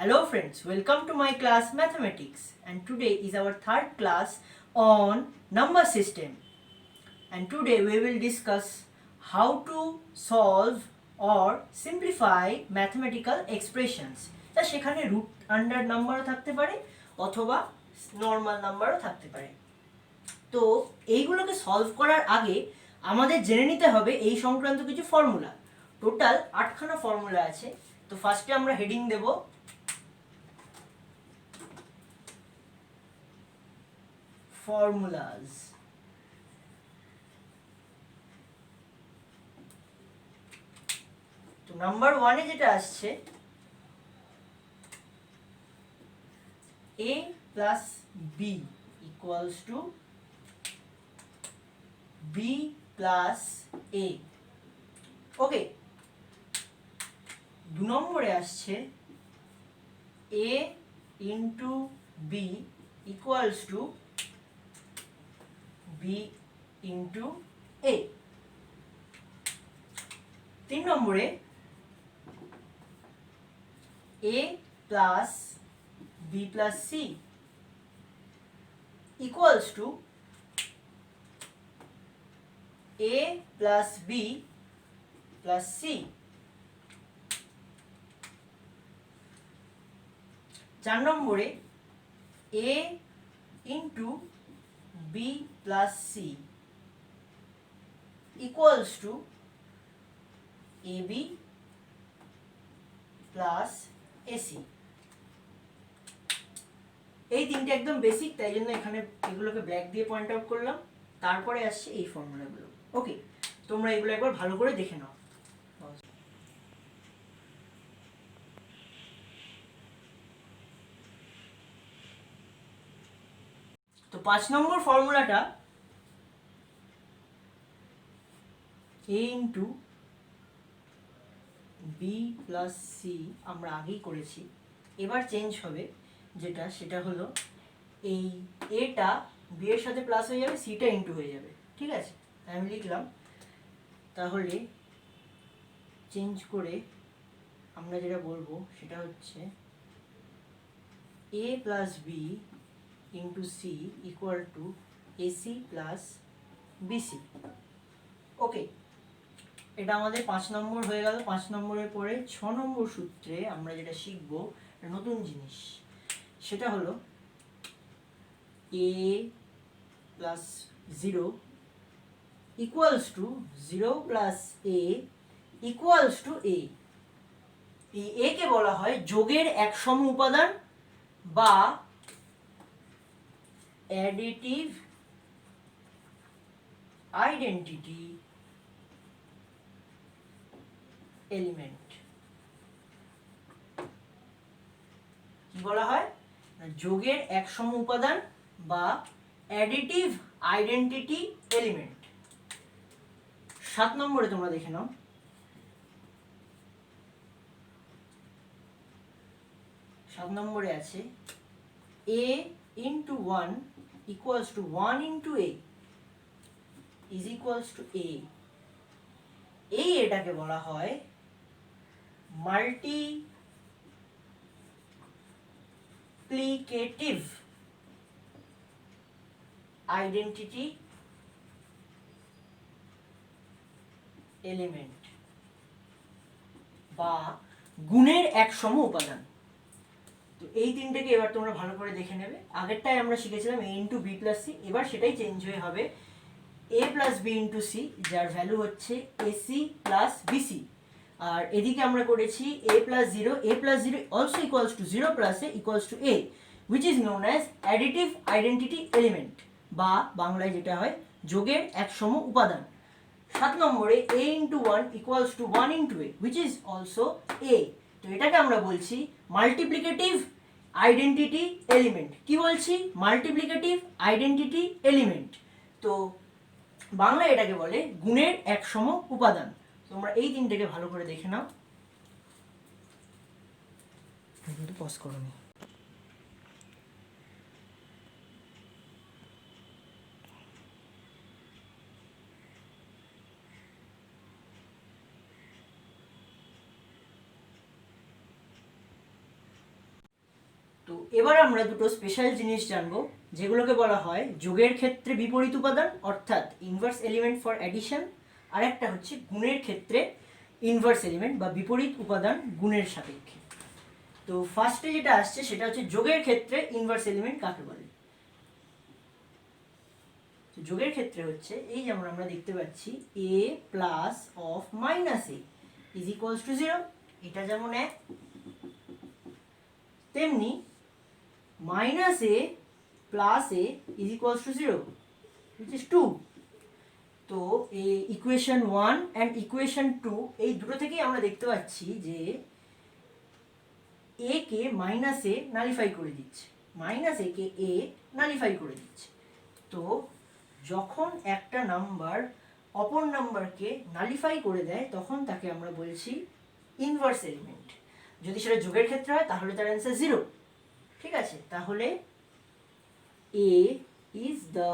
Hello friends, welcome to my class Mathematics, and today is our third class on number system, and today we will discuss how to solve or simplify mathematical expressions. তা সেখানে root under নাম্বারও থাকতে পারে অথবা normal নাম্বারও থাকতে পারে। তো এইগুলোকে সলভ করার আগে আমাদের জেনে নিতে হবে এই সংক্রান্ত কিছু ফর্মুলা। টোটাল 8খানা ফর্মুলা আছে। তো ফার্স্টে আমরা হেডিং দেব formulas. তো নাম্বার 1 এ যেটা আসছে a plus b equals to b plus a. ওকে, 2 নম্বরে আসছে a into b equals to b into a. 3 নম্বরে a plus b plus c equals to a plus b plus c. 4 নম্বরে a into b plus c equals to ab plus ac. এই তিনটে একদম basic, তাই জন্য এখানে এগুলোকে black দিয়ে পয়েন্ট আউট করলাম। তারপরে আসছে এই ফর্মুলাগুলো। ওকে, তোমরা এগুলো একবার ভালো করে দেখে নাও। তো 5 নম্বর ফর্মুলাটা a into b plus C আমরা আগেই করেছি। এবার চেঞ্জ হবে যেটা, সেটা হলো এই এটা b এর সাথে প্লাস হয়ে যাবে, সিটা ইন্টু হয়ে যাবে। ঠিক আছে, আমি লিখলাম। তাহলে চেঞ্জ করে আমরা যেটা বলবো সেটা হচ্ছে a plus B into C equal to AC plus BC. Okay, এটা আমাদের 5 নম্বর হয়ে গেল। 5 নম্বরের পরে 6 নম্বর সূত্রে আমরা যেটা শিখব নতুন জিনিস, সেটা হলো a plus 0 equals to 0 plus a equals to a। এই a কে বলা হয় যোগের একসম উপাদান বা অ্যাডিটিভ আইডেন্টিটি এলিমেন্ট। কি বলা হয়? যোগের একসম উপাদান বা অ্যাডিটিভ আইডেন্টিটি এলিমেন্ট। 7 নম্বরে তোমরা দেখে নাও। 7 নম্বরে আছে a into 1 equals to 1 into a is equals to a. এই এটাকে বলা হয় মাল্টিপ্লিকেটিভ আইডেন্টিটি এলিমেন্ট বা গুণের একসম উপাদান। তো এই তিনটেকে এবার তোমরা ভালো করে দেখে নেবে। আগেরটাই আমরা শিখেছিলাম a into B plus C, এবার সেটাই চেঞ্জ হয়ে হবে a plus B into C, যার ভ্যালু হচ্ছে এসি প্লাস বিসি। আর এদিকে আমরা করেছি a plus 0, a plus 0 also equals to 0 plus a equals to a, which is known as additive identity element বা বাংলায় যেটা হয় যোগের একসম উপাদান। 7 নম্বরে a into 1 equals to 1 into a, which is also a। তো এটাকে আমরা বলছি মাল্টিপ্লিকেটিভ আইডেন্টিটি এলিমেন্ট। কি বলছি? Multiplicative identity element. তো বাংলায় এটাকে বলে গুণের একসম উপাদান। তোমরা এই তিনটাকে ভালো করে দেখে নাও। পজ করো। তো এবার আমরা দুটো স্পেশাল জিনিস জানবো, যেগুলোকে বলা হয় যোগের ক্ষেত্রে বিপরীত উপাদান অর্থাৎ ইনভার্স এলিমেন্ট ফর অ্যাডিশন, আর একটা হচ্ছে গুণের ক্ষেত্রে ইনভার্স এলিমেন্ট বা বিপরীত উপাদান গুণের সাপেক্ষে। তো ফার্স্টে যেটা আসছে সেটা হচ্ছে যোগের ক্ষেত্রে ইনভার্স এলিমেন্ট কাকে বলে। যোগের ক্ষেত্রে হচ্ছে এই যেমন আমরা দেখতে পাচ্ছি a plus of minus A is equals to 0, এটা যেমন 1, তেমনি minus A plus A is equals to 0 which is 2। তো এই ইকুয়েশন 1 অ্যান্ড ইকুয়েশন 2 এই দুটো থেকেই আমরা দেখতে পাচ্ছি যে a K minus A nullify করে দিচ্ছে, minus A K a nullify করে দিচ্ছে। তো যখন একটা নাম্বার অপর নাম্বারকে নালিফাই করে দেয় তখন তাকে আমরা বলছি ইনভার্স এলিমেন্ট। যদি সেটা যোগের ক্ষেত্রে হয় তাহলে তার অ্যান্সার 0। ঠিক আছে, তাহলে a is the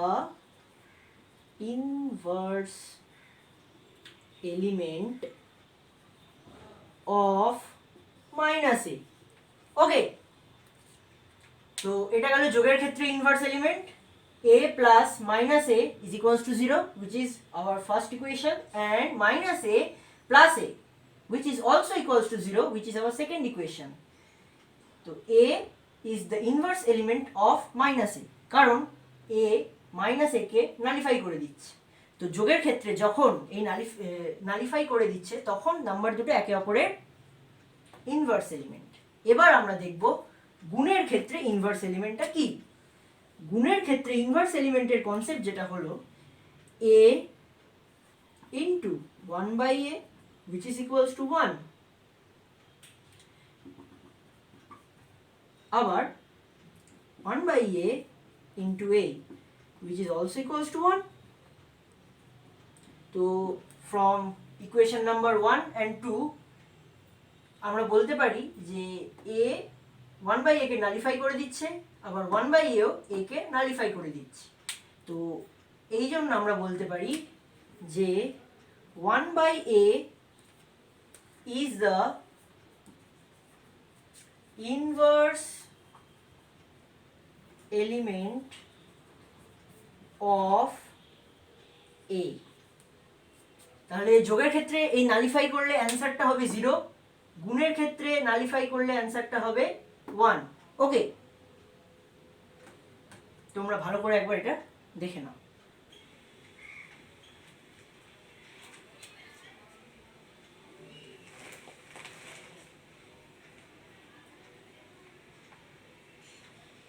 inverse element of minus A. Okay, তো এটা গেল যোগের ক্ষেত্রে inverse element. a plus minus a is equals to 0, which is our first equation, and minus a plus a, which is also equals to 0, which is our second equation. So a is the inverse element of minus a, কারণ a minus a K nullify করে দিচ্ছে। তো যোগের ক্ষেত্রে যখন এই nullify করে দিচ্ছে তখন নাম্বার দুটো একে অপরের ইনভার্স এলিমেন্ট। এবার আমরা দেখব গুণের ক্ষেত্রে ইনভার্স এলিমেন্টটা কি। গুণের ক্ষেত্রে ইনভার্স এলিমেন্টের কনসেপ্ট যেটা হলো a into 1/a which is equals to 1, আবার 1/a into a which is also equals to 1. তো from equation number 1 and 2 আমরা বলতে পারি যে a 1/a কে নালিফাই করে দিচ্ছে, আবার 1/a O a K nullify করে দিচ্ছে। তো এই জন্য আমরা বলতে পারি যে 1/a is the inverse element of a। তাহলে যোগের ক্ষেত্রে এই নালিফাই করলে অ্যান্সারটা হবে 0, গুণের ক্ষেত্রে নালিফাই করলে অ্যান্সারটা হবে 1। ওকে, তোমরা ভালো করে একবার এটা দেখে নাও।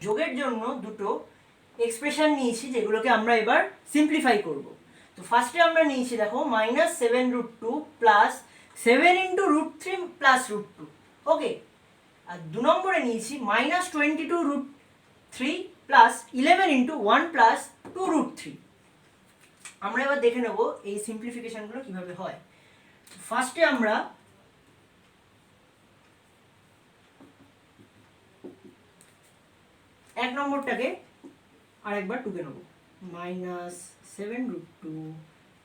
যোগের জন্য দুটো এক্সপ্রেশন নিয়েছি যেগুলোকে আমরা এবার সিম্পলিফাই করব। তো ফার্স্টে আমরা নিয়েছি দেখো -7√2 প্লাস 7 × √3 প্লাস √2। ওকে, আর 2 নম্বরে নিয়েছি -22√3 প্লাস 11 × 1 প্লাস 2√3। আমরা এবার দেখে নেব এই সিম্পলিফিকেশনগুলো কিভাবে হয়। ফার্স্টে আমরা এক নম্বরটাকে আরেকবার টুকে নেব, -7√2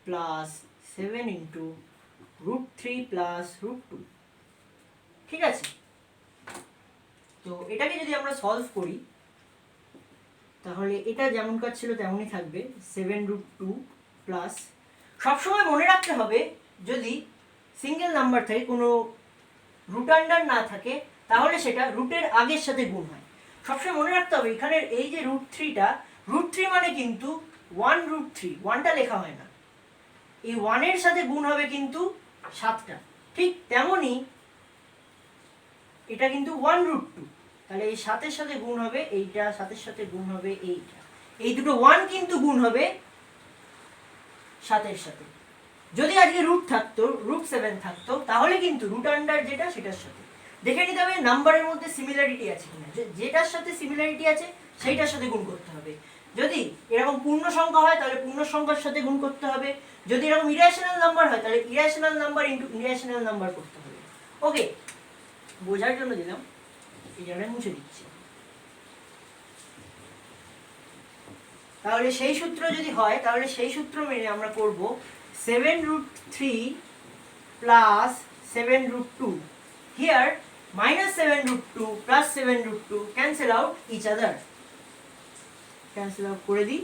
প্লাস 7 × √3 প্লাস √2। ঠিক আছে, তো এটাকে যদি আমরা সলভ করি তাহলে এটা যেমনকার ছিল তেমনই থাকবে, 7√2 প্লাস, সবসময় মনে রাখতে হবে যদি সিঙ্গেল নাম্বার থাকে কোনো রুট আন্ডার না থাকে তাহলে সেটা রুটের আগের সাথে গুণ হয়। সবসময় মনে রাখতে হবে এখানে এই যে √3টা, √3 মানে কিন্তু 1√3, 1টা লেখা হয় না, এই 1-এর সাথে গুণ হবে কিন্তু 7টা। ঠিক তেমনই এটা কিন্তু 1√2, তাহলে এই 7-এর সাথে গুণ হবে এইটা, 7-এর সাথে গুণ হবে এইটা, এই দুটো 1 কিন্তু গুণ হবে 7-এর সাথে। যদি আজকে রুট থাকতো, √7 থাকতো, তাহলে কিন্তু রুট আন্ডার যেটা সেটার সাথে দেখে নিতে হবে নাম্বারের মধ্যে সিমিলারিটি আছে কিনা, যেটার সাথে সিমিলারিটি আছে সেইটার সাথে গুণ করতে হবে। যদি এরকম পূর্ণ সংখ্যা হয় তাহলে পূর্ণ সংখ্যার সাথে গুণ করতে হবে, যদি এরকম ইরেশনাল নাম্বার হয় তাহলে irrational number into irrational number করতে হবে। ওকে, বোঝার জন্য দিলাম, এই জায়গায় মুছে দিচ্ছি। তাহলে সেই সূত্র যদি হয় তাহলে সেই সূত্র মেনে আমরা করব 7√3 plus 7√2. Here -7√2 +7√2 cancel out each other, cancel out করে দিই,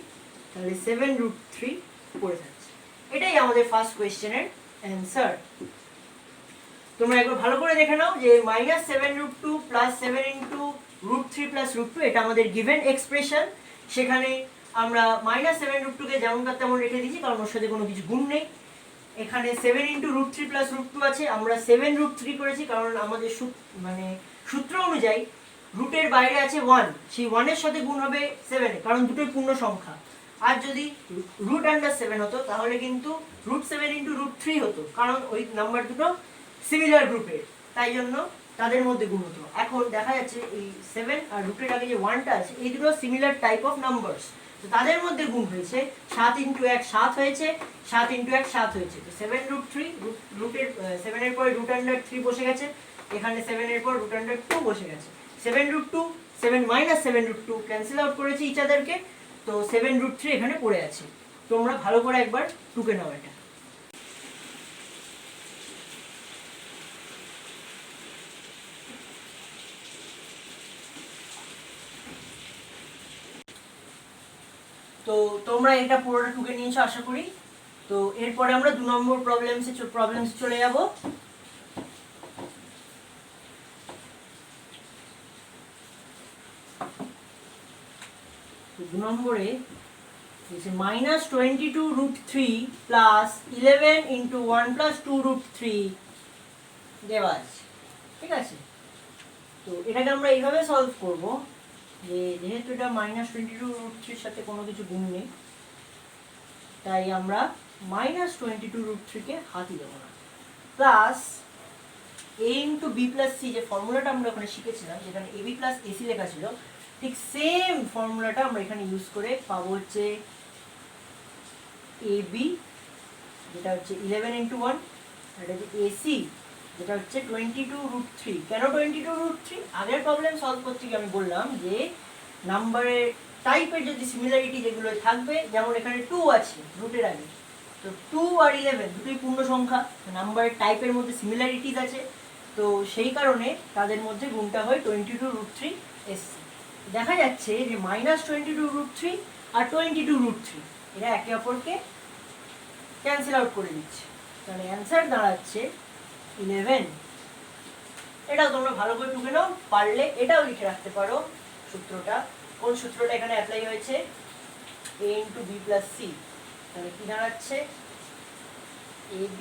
তাহলে 7√3 পড়ে থাকছে। এটাই আমাদের ফার্স্ট কোয়েশ্চেনের অ্যান্সার। তোমরা একবার ভালো করে দেখে নাও যে -7√2 +7 √3 +√2 এটা আমাদের গিভেন এক্সপ্রেশন। সেখানে আমরা -7√2 কে যেমনকার তেমন রেখে দিয়েছি, কারণ ওর সাথে কোনো কিছু গুণ নেই। এখানে 7 √3 +√2 আছে, আমরা 7√3 করেছি কারণ আমাদের সূত্র অনুযায়ী রুটের বাইরে আছে 1, সেই 1 এর সাথে গুণ হবে 7 এ, কারণ দুটোই পূর্ণ সংখ্যা। আর যদি √7 হতো তাহলে কিন্তু √7 √3 হতো, কারণ ওই নাম্বার দুটো সিমিলার গ্রুপের, তাই জন্য তাদের মধ্যে গুণ হতো। এখন দেখা যাচ্ছে এই 7 আর রুটের আগে যে 1টা আছে, এই দুটো সিমিলার টাইপ অফ নাম্বারস, তো তাদের মধ্যে গুণ হয়েছে, 7 × 1 7 হয়েছে, 7 × 1 7 হয়েছে। তো 7√3 রুটের 7 এর পরে √3 বসে গেছে, এখানে 7 এর পর √2 বসে গেছে। 7√2 7 -7√2 ক্যান্সেল আউট করেছি ইচ আদারকে, তো 7√3 এখানে পড়ে আছে। তোমরা ভালো করে একবার টুকে নাও এটা। তো তোমরা এটা পুরোটা টুকে নিয়েছো আশা করি। তো এরপরে আমরা 2 নম্বর প্রবলেমস চলে যাব। তো 2 নম্বরে আছে -22√3 +11 × 1 + 2√3 দেওয়া আছে, ঠিক আছে। তো এটাকে আমরা এইভাবে সলভ করব যে যেহেতু এটা -22√3 সাথে কোনো কিছু গুণ নেই, তাই আমরা -22√3 কে হাতই দেব না, প্লাস a × b + c, যে ফর্মুলাটা আমরা ওখানে শিখেছিলাম যেখানে ab + ac লেখা ছিল, ঠিক সেম ফর্মুলাটা আমরা এখানে ইউজ করে পাবো হচ্ছে ab যেটা হচ্ছে 11 × 1, আর এটা হচ্ছে ac যেটা হচ্ছে 22√3। কেন 22√3? আগের প্রবলেম সলভ করতে গিয়ে আমি বললাম যে নাম্বারের টাইপের যদি সিমিলারিটি যেগুলো থাকবে, যেমন এখানে 2 আছে রুটের আগে, তো 2 আর 11 দুটোই পূর্ণ সংখ্যা, নাম্বারের টাইপের মধ্যে সিমিলারিটিজ আছে, তো সেই কারণে তাদের মধ্যে গুণটা হয় 22√3 এসছে। দেখা যাচ্ছে যে -22√3 আর 22√3 এরা একে অপরকে ক্যান্সেল আউট করে দিচ্ছে, তাহলে অ্যান্সার দাঁড়াচ্ছে 11। এটাও তোমরা ভালো করে টুকে নাও, পারলে এটাও লিখে রাখতে পারো সূত্রটা। কোন সূত্রটা এখানে অ্যাপ্লাই হয়েছে? a × b + c, তাহলে কি দাঁড়াচ্ছে? ab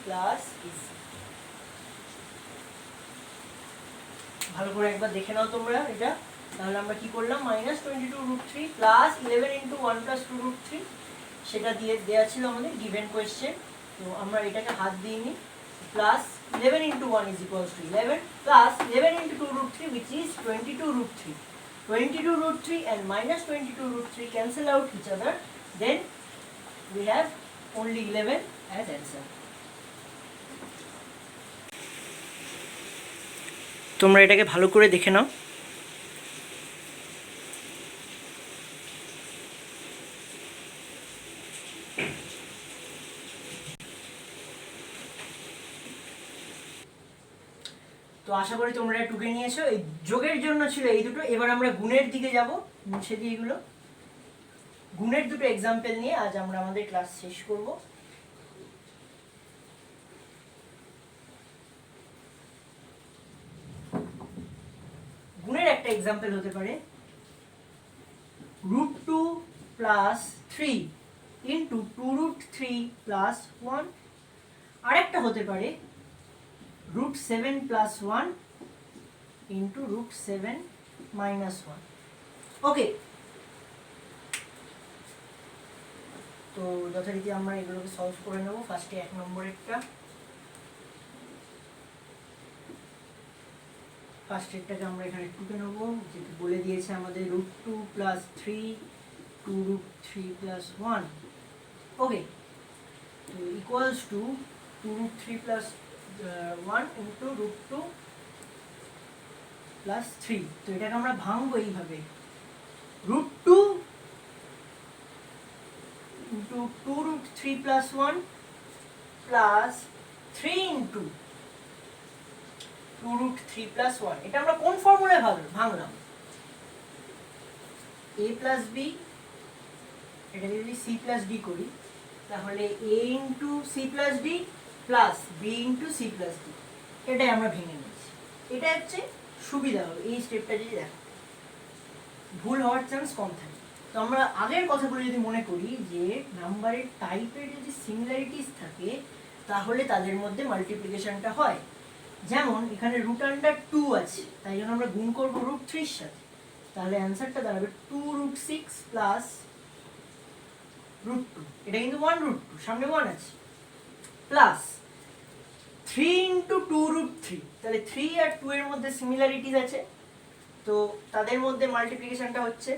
+ ac। ভালো করে একবার দেখে নাও তোমরা এটা। তাহলে আমরা কি করলাম, -22√3 +11 × 1 + 2√3, সেটা দিয়ে দেওয়া ছিল আমাদের গিভেন কোয়েশ্চেন, তো আমরা এটাকে হাত দিইনি। +11 × 1 = 11 +11 × 2√3 which is 22√3. 22√3 and -22√3 cancel out each other, then we have only 11 as answer. তোমরা এটাকে ভালো করে দেখে নাও। তো আশা করি তোমরা এটা টুকে নিয়েছো। এই যোগের জন্য ছিল এই দুটো। এবার আমরা গুণের দিকে যাব, মুছে দিই এগুলো। গুণের দুটো এক্সাম্পল নিয়ে আজ আমরা আমাদের ক্লাস শেষ করব। গুণের একটা এক্সাম্পল হতে পারে √2 + 3 × 2√3 + 1, আরেকটা হতে পারে √7 + 1 × √7 - 1। ওকে, তো যথারীতি আমরা এগুলোকে সলভ করে নেব। ফার্স্টে 1 নম্বরেরটা, ফার্স্টেরটাকে আমরা এখানে টুকে নেব, যেটা বলে দিয়েছে আমাদের √2 + 3 2√3 + 1। ওকে, তো ইকুয়ালস টু 2√3 + 1 × √2 + 3। তো এটাকে আমরা ভাঙবো এইভাবে, √2 × 2√3 + 1 + 3 × 2√3 প্লাস 1। এটা আমরা কোন ফর্মুলায় ভাঙলাম? a প্লাস বি, এটা যদি c প্লাস ডি করি তাহলে a into C plus D plus B into C plus D, এটাই আমরা ভেঙে নিয়েছি। এটা হচ্ছে সুবিধা হবে এই স্টেপটা যদি দেখো, ভুল হওয়ার চান্স কম থাকে। তো আমরা আগের কথাগুলো যদি মনে করি যে নাম্বারের টাইপের যদি সিমিলারিটিস থাকে তাহলে তাদের মধ্যে মাল্টিপ্লিকেশনটা হয়। যেমন এখানে √2 আছে, তাই জন্য আমরা গুণ করবো √3 এর সাথে, তাহলে অ্যান্সারটা দাঁড়াবে 2√6 প্লাস √2, এটা কিন্তু 1√2, সামনে 1 আছে, প্লাস 3 ইন্টু 2√3, তাহলে 3 আর 2 এর মধ্যে সিমিলারিটিস আছে, তো তাদের মধ্যে মাল্টিপ্লিকেশনটা হচ্ছে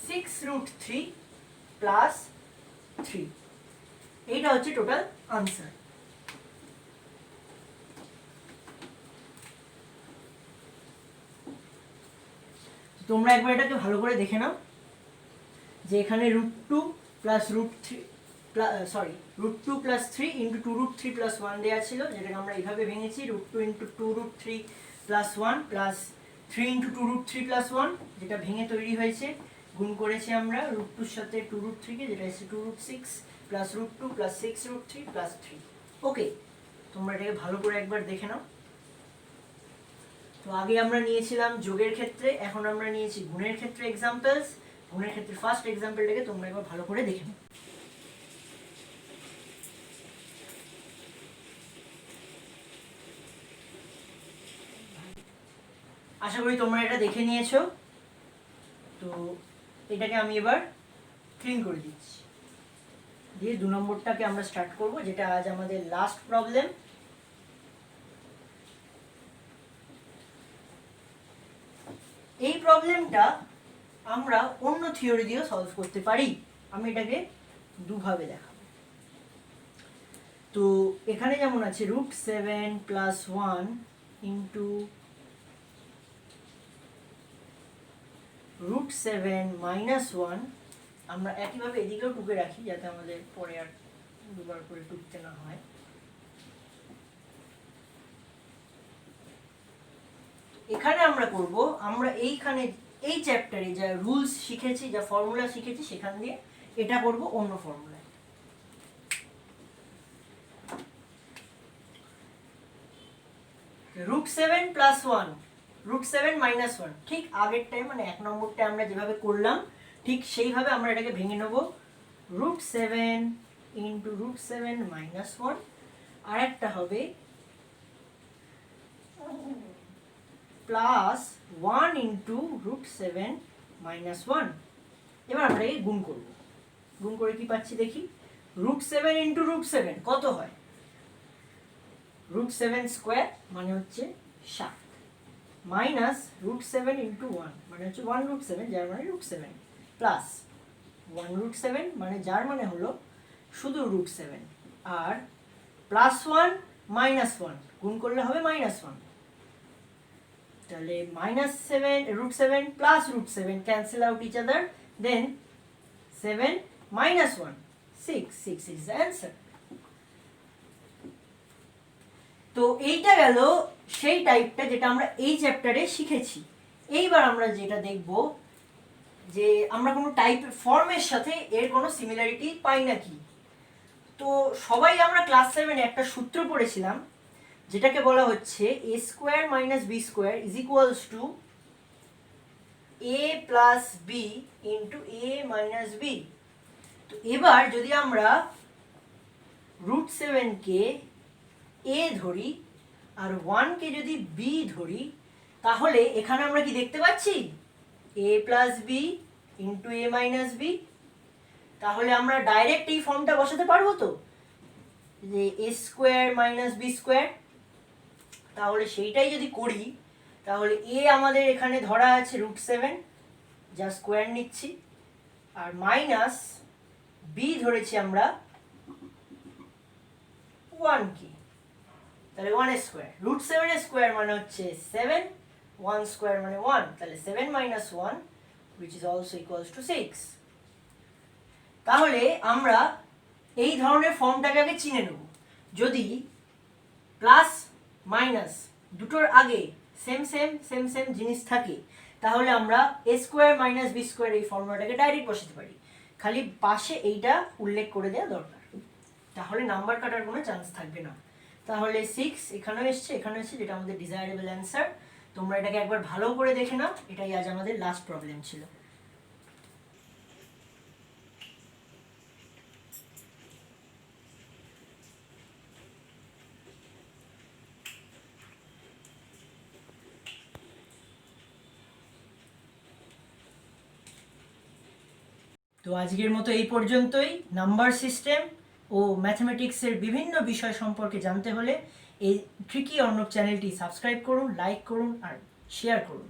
6√3 প্লাস 3। এইটা হচ্ছে টোটাল আনসার। তোমরা একবার এটাকে ভালো করে দেখে নাও যে এখানে √2 প্লাস √3 √2 প্লাস 3 ইন্টু 2√3 প্লাস 1 দেওয়া ছিল, যেটাকে আমরা এইভাবে ভেঙেছি √2 into 2√3 plus 1 plus 3 into 2√3 plus 1, যেটা ভেঙে তৈরি হয়েছে। গুণ করেছি আমরা √2 এর সাথে 2√3 কে, যেটা হচ্ছে 2√6 প্লাস √2 প্লাস 6√3 প্লাস 3। ওকে, তোমরা এটাকে ভালো করে একবার দেখে নাও। তো আগে আমরা নিয়েছিলাম যোগের ক্ষেত্রে, এখন আমরা নিয়েছি গুণের ক্ষেত্রে এক্সাম্পলস। গুণের ক্ষেত্রে ফার্স্ট এক্সাম্পলটাকে তোমরা একবার ভালো করে দেখে নাও। আশা করি তোমরা এটা দেখে নিয়েছো। তো এটাকে আমি এবার ক্লিন করে দিচ্ছি, দিয়ে 2 নম্বরটাকে আমরা স্টার্ট করব, যেটা আজ আমাদের লাস্ট প্রবলেম। এই প্রবলেমটা আমরা অন্য থিওরি দিয়েও সলভ করতে পারি। আমি এটাকে দুভাবে দেখাবো। তো এখানে যেমন আছে √7 প্লাস 1 ইন্টু √7 মাইনাস 1, আমরা একইভাবে এদিকেও টুকে রাখি যাতে আমাদের পরে আর দুবার করে টুকতে না হয়। এখানে আমরা করব, আমরা এইখানে এই চ্যাপ্টারে যা রুলস শিখেছি, যা ফর্মুলা শিখেছি, সেখান দিয়ে এটা করব অন্য ফর্মুলায়। √7 প্লাস 1, √7 মাইনাস 1, ঠিক আগের টাইম মানে 1 নম্বরটা আমরা যেভাবে করলাম ঠিক সেইভাবে আমরা এটাকে ভেঙে নেব। √7 ইন্টু √7 মাইনাস 1, আর একটা হবে প্লাস 1 ইন্টু √7 মাইনাস 1। এবার আমরা এই গুণ করব। গুণ করে কি পাচ্ছি দেখি, √7 ইন্টু √7 কত হয়? √7 স্কোয়ার মানে হচ্ছে 7, মাইনাস √7 ইন্টু 1 মানে হচ্ছে 1√7, যার মানে √7, প্লাস 1√7 মানে যার মানে হলো শুধু √7, আর প্লাস 1 মাইনাস 1 গুণ করলে হবে -1। তাহলে -7 plus √7 cancel out each other, then 7 minus 1, 6 is the answer. তো এইটা গেল সেই টাইপটা যেটা আমরা এই চ্যাপ্টারে শিখেছি। এইবার আমরা যেটা দেখব যে আমরা কোনো টাইপ ফর্মের সাথে এর কোনো সিমিলারিটি পাই নাকি। তো সবাই আমরা ক্লাস 7 একটা সূত্র পড়েছিলাম যেটাকে বলা হচ্ছে a² - b² is equals to a plus b into a minus b। তো এবার যদি আমরা √7 কে a ধরি আর 1 কে যদি b ধরি, তাহলে এখানে আমরা কি দেখতে পাচ্ছি a plus b into a minus b। তাহলে আমরা ডাইরেক্ট এই ফর্মটা বসাতে পারবো তো, যে a² - b²। তাহলে সেইটাই যদি করি তাহলে a আমাদের এখানে ধরা আছে √7, যা স্কোয়ার নিচ্ছি, আর মাইনাস b ধরেছি আমরা 1 কে, তাহলে 1 স্কোয়ার। √7 স্কোয়ার মানে হচ্ছে 7, 1 স্কোয়ার মানে 1, তাহলে 7 minus 1 which is also equals to 6। তাহলে আমরা এই ধরনের ফর্মটাকে আগে চিনে নেব। যদি প্লাস মাইনাস দুটোর আগে সেম সেম সেম সেম জিনিস থাকে, তাহলে আমরা এ স্কোয়ার মাইনাস বি স্কোয়ার এই ফর্মুলাটাকে ডাইরেক্ট বসাতে পারি। খালি পাশে এইটা উল্লেখ করে দেওয়া দরকার, তাহলে নাম্বার কাটার কোনো চান্স থাকবে না। তাহলে 6 এখানেও এসছে, এখানেও এসছে, যেটা আমাদের ডিজায়ারেবল অ্যান্সার। তোমরা এটাকে একবার ভালো করে দেখে নাও, এটাই আজ আমাদের লাস্ট প্রবলেম ছিল। তো আজকের মতো এই পর্যন্তই। নাম্বার সিস্টেম ও ম্যাথমেটিক্সের বিভিন্ন বিষয় সম্পর্কে জানতে হলে এই ট্রিকি অর্ণব চ্যানেলটি সাবস্ক্রাইব করুন, লাইক করুন আর শেয়ার করুন।